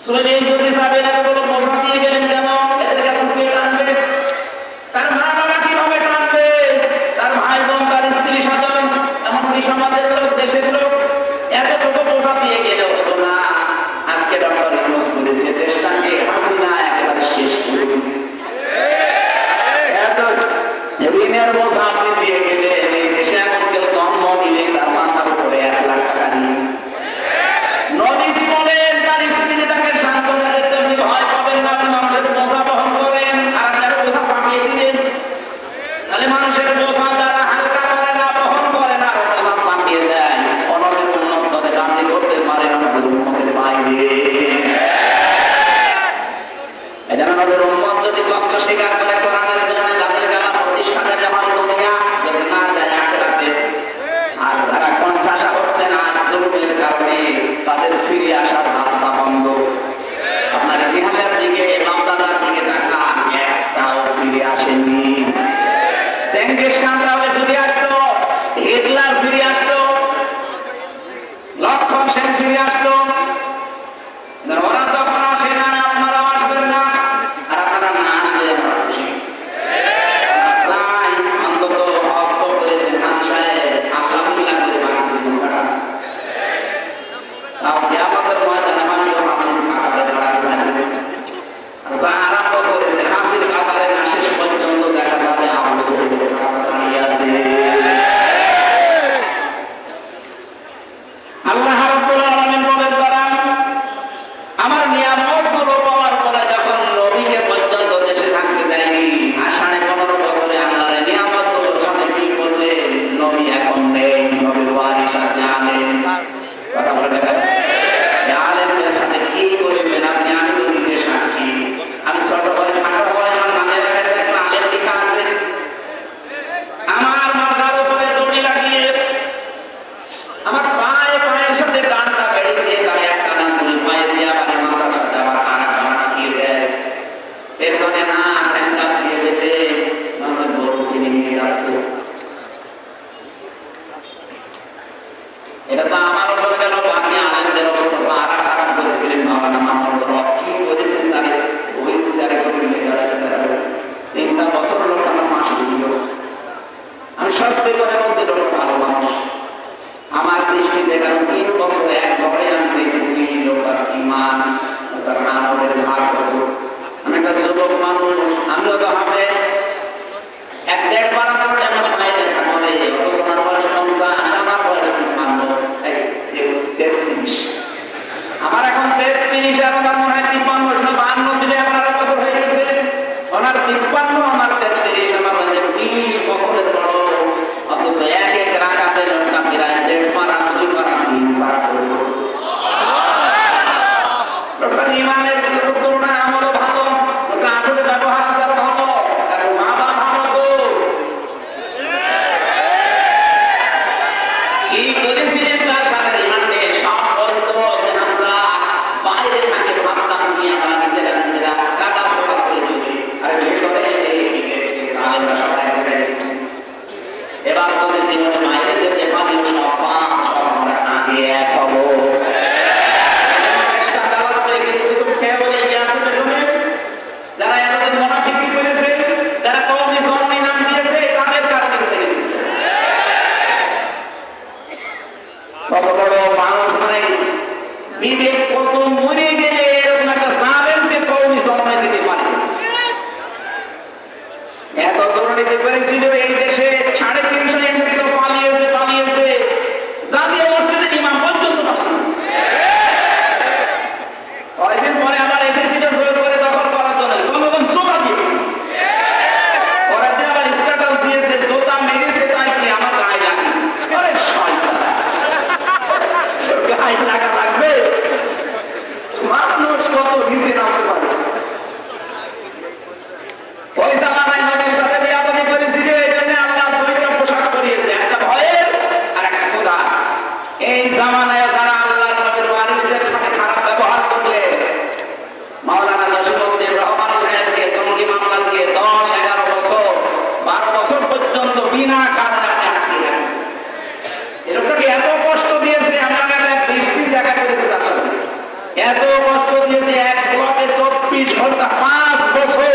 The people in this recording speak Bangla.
সুরে যদি যাবেন এতগুলো বোঝা দিয়ে গেলেন কেন? এদেরকে এখন কে টানবে? তার মা বাবা কিভাবে টানবে? তার ভাই বোন, তার স্ত্রী স্বজন, এমনকি সমাজের লোক, দেশের লোক, এতটুকু বোঝা দিয়ে গেলে হতো না। আজকে ডক্টর ইউনূস বলেছে দেশটাকে হাসিনা একেবারে শেষ করে দিয়েছে। এত ঋণের বোঝা আপনি দিয়ে গেলেন, এই দেশে এখন কেউ জন্ম দিলে তার মাথার উপরে 1 লাখ টাকা নিয়ে নবীজি বলেন তার স্ত্রী তাকে সান্ত্বনা দিয়েছে, আপনি ভয় পাবেন না, আপনি মানুষের বোঝা বহন করেন আর আপনার বোঝা চাপিয়ে দিলেন। তাহলে মানুষের বোঝা যারা হালকা করে না, বহন করে না, বোঝা চাপিয়ে দেয়, অনদের উন্নত করে আপনি করতে পারেন আমাদের উন্মতের বাইরে। এজন্য আমাদের উম্মত যদি কষ্ট স্বীকার করে কোরআনের জন্য তাদের গলা প্রতিষ্ঠানে যাওয়ার দুনিয়া যদি না যায় আখিরাতে, আর যারা কণ্ঠাসা হচ্ছে না জুলুমের কারণে, তাদের ফিরে আসার রাস্তা বন্ধ। আপনার ইতিহাসের দিকে, বাপদাদার দিকে তাকান, একটাও ফিরে আসেনি। চেঙ্গিস খান তাহলে ফিরে আসতো, হিটলার ফিরে আসতো, লক্ষণ সেন ফিরে আসতো। ওরা যখন আসে না, আপনারাও আসবেন না, আর আপনারা না আসলে আমরা খুশি। চাই অন্তত হস্ত করেছেন হাজি সাহেব, আল্লাহুল্লাহ করে বাকি জীবন কাটান। আপনি আমাদের ময়দানে মানুষ হাসির কাতারে দাঁড়াবেন, যা আরম্ভ করেছে হাসির কাতারে না শেষ পর্যন্ত দেখা যাবে আবু সুফিয়ান দাঁড়িয়ে আছে। আল্লাহ রাব্বুল আলামিন বলেন তারা আমার নিয়ামতগুলো পাওয়ার পরে যখন নবীকে পর্যন্ত দেশে থাকতে দেয়নি, আর 15.5 বছরে আল্লাহর নিয়ামতগুলোর সাথে কি করলেন? নবী এখন নেই, নবীর ওয়ারিস আছে আলেম। কথা বলে দেখেন আলেমদের সাথে কি করেছেন আপনি? আমি তো নিজে সাক্ষী। আমি ছোট করে ঠান্ডা করে আমার নামের আগে একটা আলেম লেখা আছে, আমার মাথার উপরে দড়ি লাগিয়ে আমার পায়ের সাথে কানটা বেড়ে দিয়ে তার একটা নাম তুলে পায়ে দিয়ে আবার মাথার সাথে আবার কানটা মাটিয়ে দেয়, পেছনে না ঠ্যাঙ্গা দিয়ে দেবে, মাঝে গরু কিনে নিয়ে যাচ্ছে। এটা তো আমার উপরে গেল, বাকি আলেমদের অবস্থা তো আর খারাপ করেছিলেন। মাওলানা মাহমুদ হক কি করেছেন তাকে হুইল চেয়ারে করে নিয়ে যাওয়া। 3টা বছর লোক আমার পাশে ছিল। আমি সত্যি করে বলছি লোক ভালো মানুষ। আমার দৃষ্টিতে 3 বছরে একবারে আমি দেখেছি লোকের ইমান, তার মানবের ভাগ কত। আমি একটা যুবক মানুষ, আমিও তো হাফেজ, 1-1.5 বার পড়ে আমার মায়ের দেখা মনে, অথচ আমার বয়স 50, আমার বয়স 53, আমার এখন 33, আর ঘন্টা 5 বছর